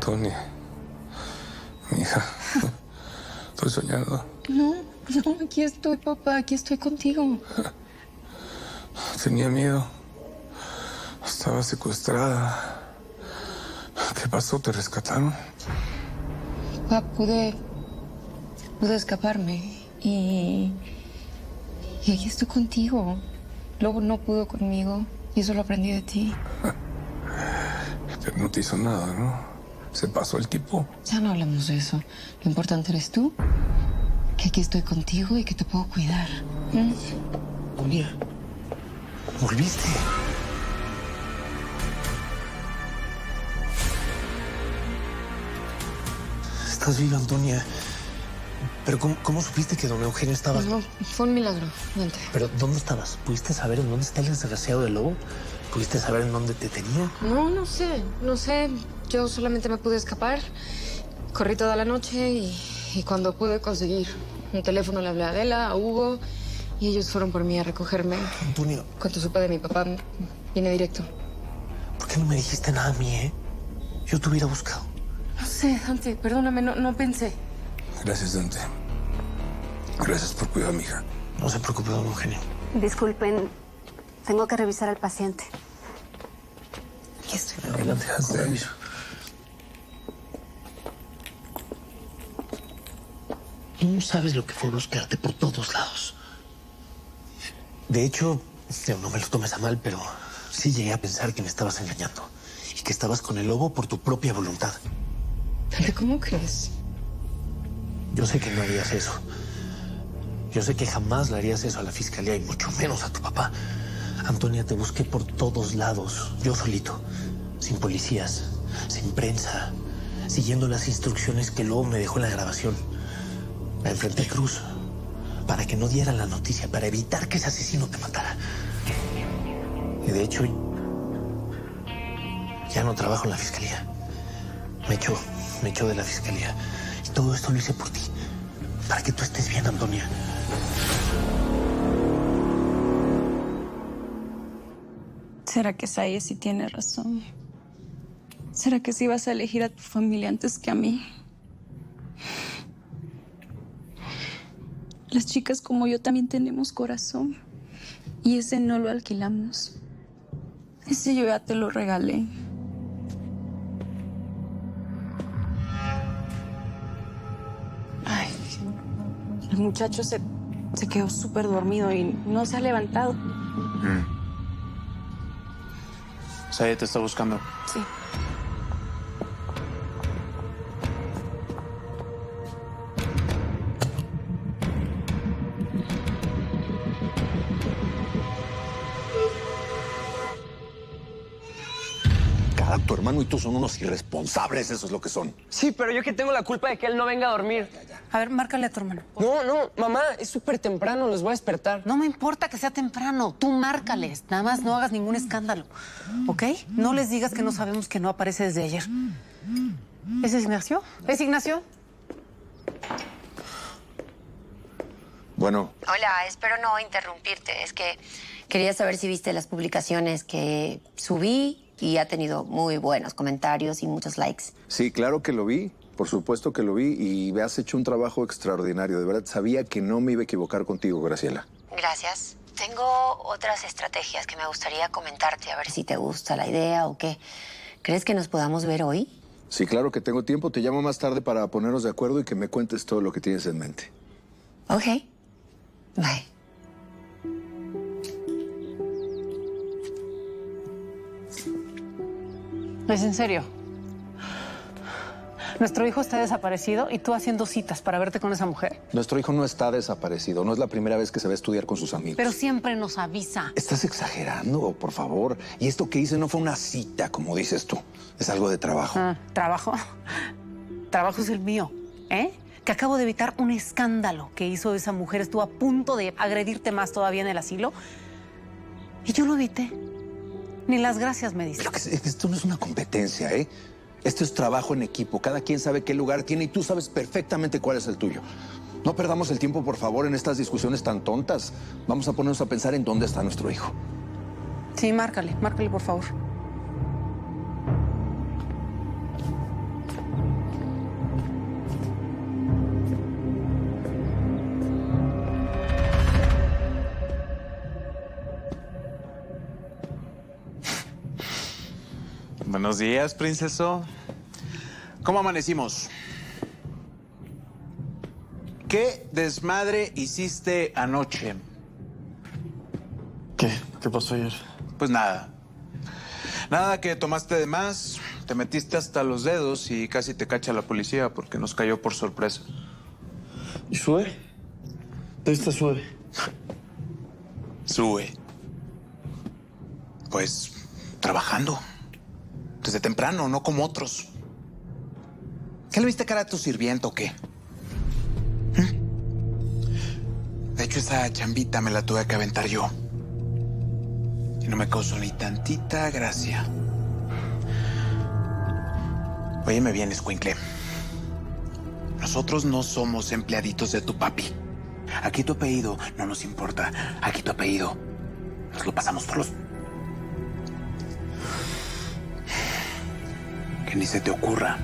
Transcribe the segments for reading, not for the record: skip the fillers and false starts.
Antonia, mi hija, estoy soñando. No, aquí estoy, papá, aquí estoy contigo. Tenía miedo. Estaba secuestrada. ¿Qué pasó? ¿Te rescataron? Papá, pude escaparme y aquí estoy contigo. Lobo no pudo conmigo y eso lo aprendí de ti. Pero no te hizo nada, ¿no? Se pasó el tipo. Ya no hablamos de eso. Lo importante eres tú, que aquí estoy contigo y que te puedo cuidar. Antonia, volviste. Estás viva, Antonia. Pero ¿cómo supiste que don Eugenio estaba...? No, fue un milagro. Vente. ¿Pero dónde estabas? ¿Pudiste saber en dónde está el desgraciado del lobo? ¿Pudiste saber en dónde te tenía? No sé. Yo solamente me pude escapar. Corrí toda la noche y cuando pude conseguir un teléfono le hablé a Adela, a Hugo, y ellos fueron por mí a recogerme. Antonio. Cuando supe de mi papá, vine directo. ¿Por qué no me dijiste nada a mí, eh? Yo te hubiera buscado. No sé, Dante, perdóname, no pensé. Gracias, Dante. Gracias por cuidar a mi hija. No se preocupe, don Eugenio. Disculpen, tengo que revisar al paciente. Aquí estoy. Adelante, con permiso. No sabes lo que fue buscarte por todos lados. De hecho, no me lo tomes a mal, pero sí llegué a pensar que me estabas engañando y que estabas con el lobo por tu propia voluntad. Dante, ¿cómo crees? Yo sé que no harías eso. Yo sé que jamás le harías eso a la fiscalía y mucho menos a tu papá. Antonia, te busqué por todos lados, yo solito, sin policías, sin prensa, siguiendo las instrucciones que luego me dejó en la grabación. Me enfrenté a Cruz para que no diera la noticia, para evitar que ese asesino te matara. Y de hecho, ya no trabajo en la fiscalía. Me echó de la fiscalía. Y todo esto lo hice por ti, para que tú estés bien, Antonia. ¿Será que Saye sí tiene razón? ¿Será que sí vas a elegir a tu familia antes que a mí? Las chicas como yo también tenemos corazón. Y ese no lo alquilamos. Ese yo ya te lo regalé. Ay, el muchacho se quedó súper dormido y no se ha levantado. Saye te está buscando. Sí. Tu hermano y tú son unos irresponsables, eso es lo que son. Sí, pero yo que tengo la culpa de que él no venga a dormir. A ver, márcale a tu hermano. No, mamá, es súper temprano, los voy a despertar. No me importa que sea temprano, tú márcales. Nada más no hagas ningún escándalo, ¿ok? No les digas que no sabemos que no aparece desde ayer. ¿Es Ignacio? ¿Es Ignacio? Bueno. Hola, espero no interrumpirte. Es que quería saber si viste las publicaciones que subí y ha tenido muy buenos comentarios y muchos likes. Sí, claro que lo vi. Por supuesto que lo vi y has hecho un trabajo extraordinario. De verdad, sabía que no me iba a equivocar contigo, Graciela. Gracias. Tengo otras estrategias que me gustaría comentarte, a ver si te gusta la idea o qué. ¿Crees que nos podamos ver hoy? Sí, claro que tengo tiempo. Te llamo más tarde para ponernos de acuerdo y que me cuentes todo lo que tienes en mente. Ok. Bye. ¿Es en serio? Nuestro hijo está desaparecido y tú haciendo citas para verte con esa mujer. Nuestro hijo no está desaparecido. No es la primera vez que se va a estudiar con sus amigos. Pero siempre nos avisa. Estás exagerando, por favor. Y esto que hice no fue una cita, como dices tú. Es algo de trabajo. ¿Trabajo? Trabajo es el mío, ¿eh? Que acabo de evitar un escándalo que hizo esa mujer. Estuvo a punto de agredirte más todavía en el asilo. Y yo lo evité. Ni las gracias me diste. Pero que esto no es una competencia, ¿eh? Esto es trabajo en equipo. Cada quien sabe qué lugar tiene y tú sabes perfectamente cuál es el tuyo. No perdamos el tiempo, por favor, en estas discusiones tan tontas. Vamos a ponernos a pensar en dónde está nuestro hijo. Sí, márcale, por favor. Buenos días, princeso. ¿Cómo amanecimos? ¿Qué desmadre hiciste anoche? ¿Qué? ¿Qué pasó ayer? Pues nada. Nada que tomaste de más, te metiste hasta los dedos y casi te cacha la policía porque nos cayó por sorpresa. ¿Y Sue? ¿Dónde está Sue? Sue. Pues trabajando. Desde temprano, no como otros. ¿Qué le viste cara a tu sirvienta o qué? De hecho, esa chambita me la tuve que aventar yo. Y no me causó ni tantita gracia. Óyeme bien, escuincle. Nosotros no somos empleaditos de tu papi. Aquí tu apellido no nos importa. Aquí tu apellido nos lo pasamos por los... Que ni se te ocurra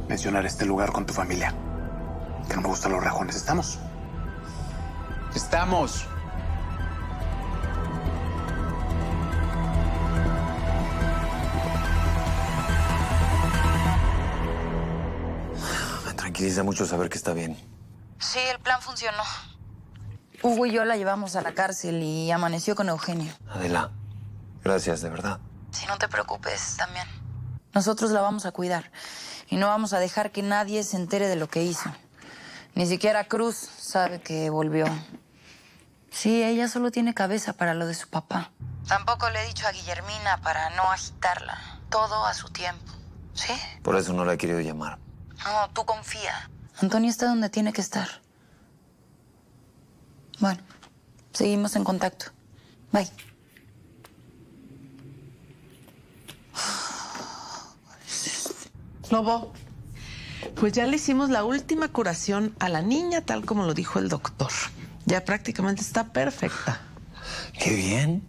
mencionar este lugar con tu familia. Que no me gustan los rajones. ¿Estamos? ¡Estamos! Me tranquiliza mucho saber que está bien. Sí, el plan funcionó. Hugo y yo la llevamos a la cárcel y amaneció con Eugenio. Adela, gracias, de verdad. Si no te preocupes, también. Nosotros la vamos a cuidar y no vamos a dejar que nadie se entere de lo que hizo. Ni siquiera Cruz sabe que volvió. Sí, ella solo tiene cabeza para lo de su papá. Tampoco le he dicho a Guillermina para no agitarla. Todo a su tiempo. ¿Sí? Por eso no la he querido llamar. No, tú confía. Antonio está donde tiene que estar. Bueno, seguimos en contacto. Bye. Lobo, pues ya le hicimos la última curación a la niña, tal como lo dijo el doctor. Ya prácticamente está perfecta. ¡Qué bien!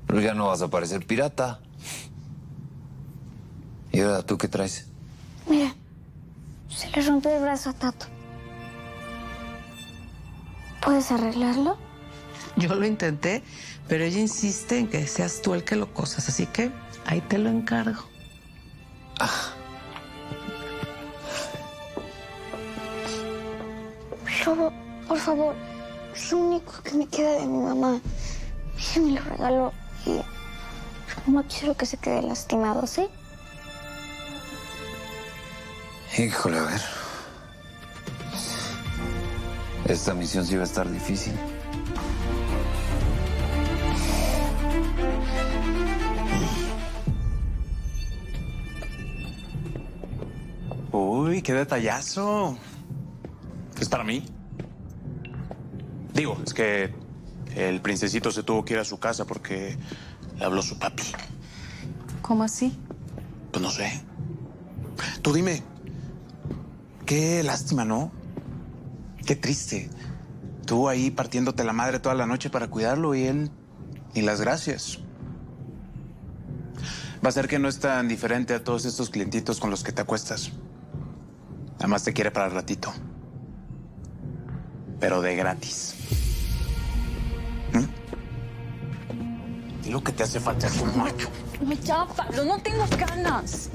Pero ya no vas a parecer pirata. ¿Y ahora tú qué traes? Mira, se le rompió el brazo a Tato. ¿Puedes arreglarlo? Yo lo intenté, pero ella insiste en que seas tú el que lo cosas, así que ahí te lo encargo. Lobo, por favor, es lo único que me queda de mi mamá. Ella me lo regaló y no quiero que se quede lastimado, ¿sí? Híjole, a ver. Esta misión sí va a estar difícil. Uy, qué detallazo. ¿Es para mí? Digo, es que el princesito se tuvo que ir a su casa porque le habló su papi. ¿Cómo así? Pues no sé. Tú dime. Qué lástima, ¿no? Qué triste. Tú ahí partiéndote la madre toda la noche para cuidarlo y él ni las gracias. Va a ser que no es tan diferente a todos estos clientitos con los que te acuestas. Nada más te quiere para el ratito. Pero de gratis. Y lo que te hace falta es un macho. Ya, Pablo, no tengo ganas.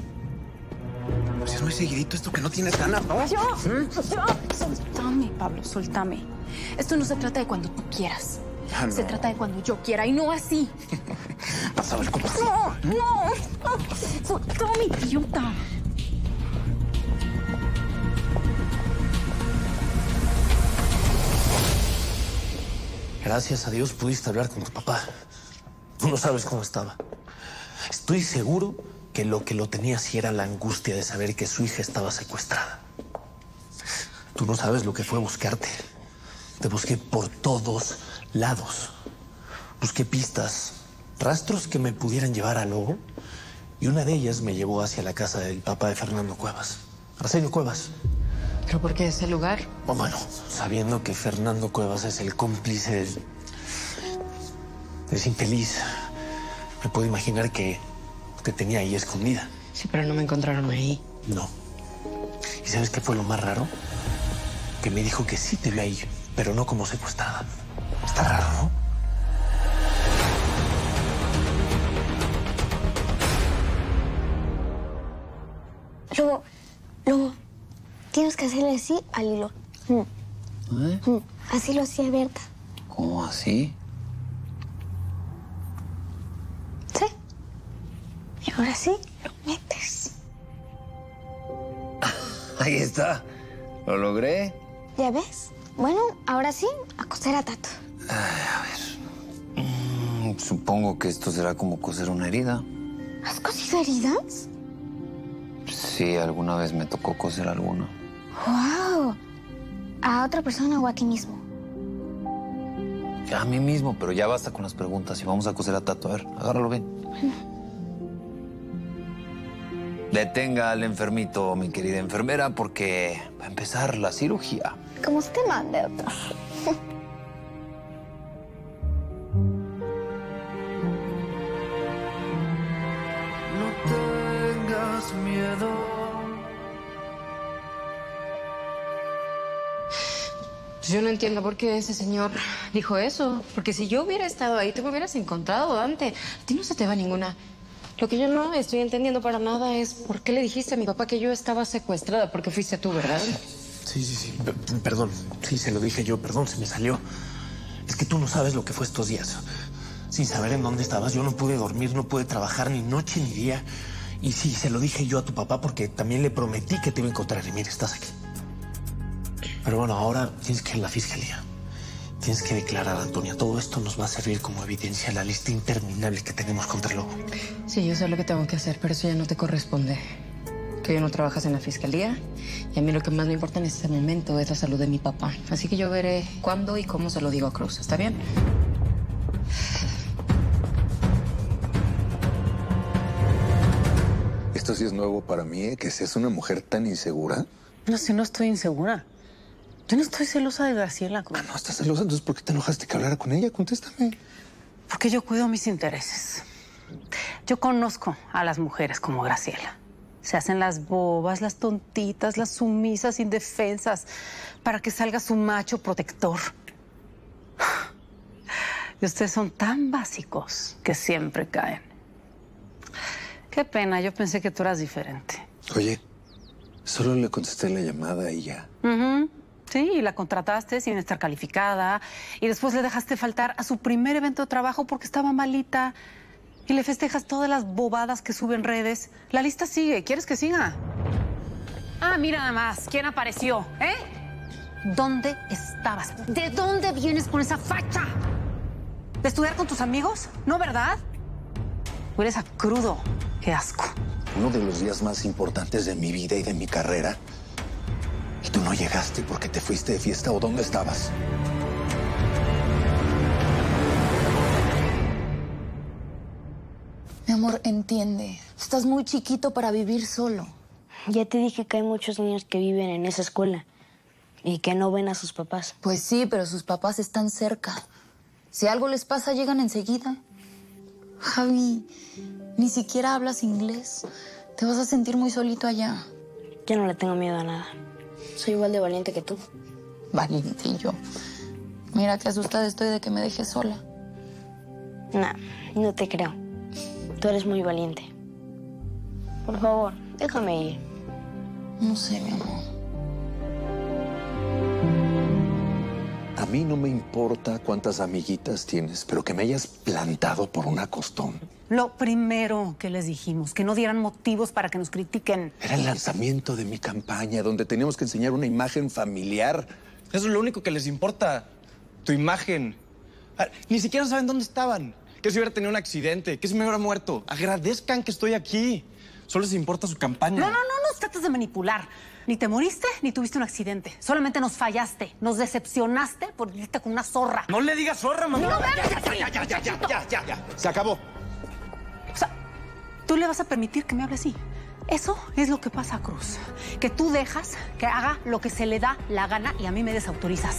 Pues es muy seguidito esto que no tienes ganas, ¿no? Ya. Soltame, Pablo, soltame. Esto no se trata de cuando tú quieras. Ah, no. Se trata de cuando yo quiera y no así. Vas a ver cómo así. No. Soltame, idiota. Gracias a Dios pudiste hablar con tu papá. Tú no sabes cómo estaba. Estoy seguro que lo tenía sí era la angustia de saber que su hija estaba secuestrada. Tú no sabes lo que fue buscarte. Te busqué por todos lados. Busqué pistas, rastros que me pudieran llevar a Lobo. Y una de ellas me llevó hacia la casa del papá de Fernando Cuevas, Arsenio Cuevas. ¿Pero por qué ese lugar? Oh, bueno, sabiendo que Fernando Cuevas es el cómplice de ese infeliz, me puedo imaginar que te tenía ahí escondida. Sí, pero no me encontraron ahí. No. ¿Y sabes qué fue lo más raro? Que me dijo que sí te ve ahí, pero no como secuestrada. Está raro, ¿no? tienes que hacerle así al hilo. Así lo hacía Berta. ¿Cómo así? Sí. Y ahora sí, lo metes. Ahí está. Lo logré. ¿Ya ves? Bueno, ahora sí, a coser a Tato. A ver. Supongo que esto será como coser una herida. ¿Has cosido heridas? Sí, alguna vez me tocó coser alguna. ¡Wow! ¿A otra persona o a ti mismo? A mí mismo, pero ya basta con las preguntas y vamos a coser a Tato. A ver, agárralo bien. Detenga al enfermito, mi querida enfermera, porque va a empezar la cirugía. Como se te mande, doctor. No tengas miedo. Yo no entiendo por qué ese señor dijo eso. Porque si yo hubiera estado ahí, te me hubieras encontrado, Dante. A ti no se te va ninguna. Lo que yo no estoy entendiendo para nada es por qué le dijiste a mi papá que yo estaba secuestrada. Porque fuiste tú, ¿verdad? Sí. Perdón. Sí, se lo dije yo. Perdón, se me salió. Es que tú no sabes lo que fue estos días. Sin saber en dónde estabas, yo no pude dormir, no pude trabajar ni noche ni día. Y sí, se lo dije yo a tu papá porque también le prometí que te iba a encontrar. Y mira, estás aquí. Pero bueno, ahora tienes que ir a la fiscalía. Tienes que declarar a Antonia. Todo esto nos va a servir como evidencia en la lista interminable que tenemos contra el lobo. Sí, yo sé lo que tengo que hacer, pero eso ya no te corresponde. Que ya no trabajas en la fiscalía. Y a mí lo que más me importa en este momento es la salud de mi papá. Así que yo veré cuándo y cómo se lo digo a Cruz. ¿Está bien? Esto sí es nuevo para mí, ¿eh? Que seas una mujer tan insegura. No, si no estoy insegura. Yo no estoy celosa de Graciela, Cruz. No estás celosa, entonces ¿por qué te enojaste que hablara con ella? Contéstame. Porque yo cuido mis intereses. Yo conozco a las mujeres como Graciela. Se hacen las bobas, las tontitas, las sumisas, indefensas, para que salga su macho protector. Y ustedes son tan básicos que siempre caen. Qué pena, yo pensé que tú eras diferente. Oye, solo le contesté la llamada y ya. Sí, y la contrataste sin estar calificada. Y después le dejaste faltar a su primer evento de trabajo porque estaba malita. Y le festejas todas las bobadas que sube en redes. La lista sigue. ¿Quieres que siga? Ah, mira nada más. ¿Quién apareció? ¿Eh? ¿Dónde estabas? ¿De dónde vienes con esa facha? ¿De estudiar con tus amigos? ¿No, verdad? Hueles a crudo. Qué asco. Uno de los días más importantes de mi vida y de mi carrera. ¿Y tú no llegaste porque te fuiste de fiesta o dónde estabas? Mi amor, entiende. Estás muy chiquito para vivir solo. Ya te dije que hay muchos niños que viven en esa escuela y que no ven a sus papás. Pues sí, pero sus papás están cerca. Si algo les pasa, llegan enseguida. Javi, ni siquiera hablas inglés. Te vas a sentir muy solito allá. Yo no le tengo miedo a nada. Soy igual de valiente que tú. Valientillo. Mira qué asustada estoy de que me dejes sola. No te creo. Tú eres muy valiente. Por favor, déjame ir. No sé, mi amor. A mí no me importa cuántas amiguitas tienes, pero que me hayas plantado por un acostón. Lo primero que les dijimos, que no dieran motivos para que nos critiquen. Era el lanzamiento de mi campaña, donde teníamos que enseñar una imagen familiar. Eso es lo único que les importa. Tu imagen. Ni siquiera saben dónde estaban. Que si hubiera tenido un accidente, que si me hubiera muerto. Agradezcan que estoy aquí. Solo les importa su campaña. No trates de manipular. Ni te moriste, ni tuviste un accidente. Solamente nos fallaste. Nos decepcionaste por irte con una zorra. No le digas zorra, mamá. No, Ya. Se acabó. O sea, ¿tú le vas a permitir que me hable así? Eso es lo que pasa, Cruz. Que tú dejas que haga lo que se le da la gana y a mí me desautorizas.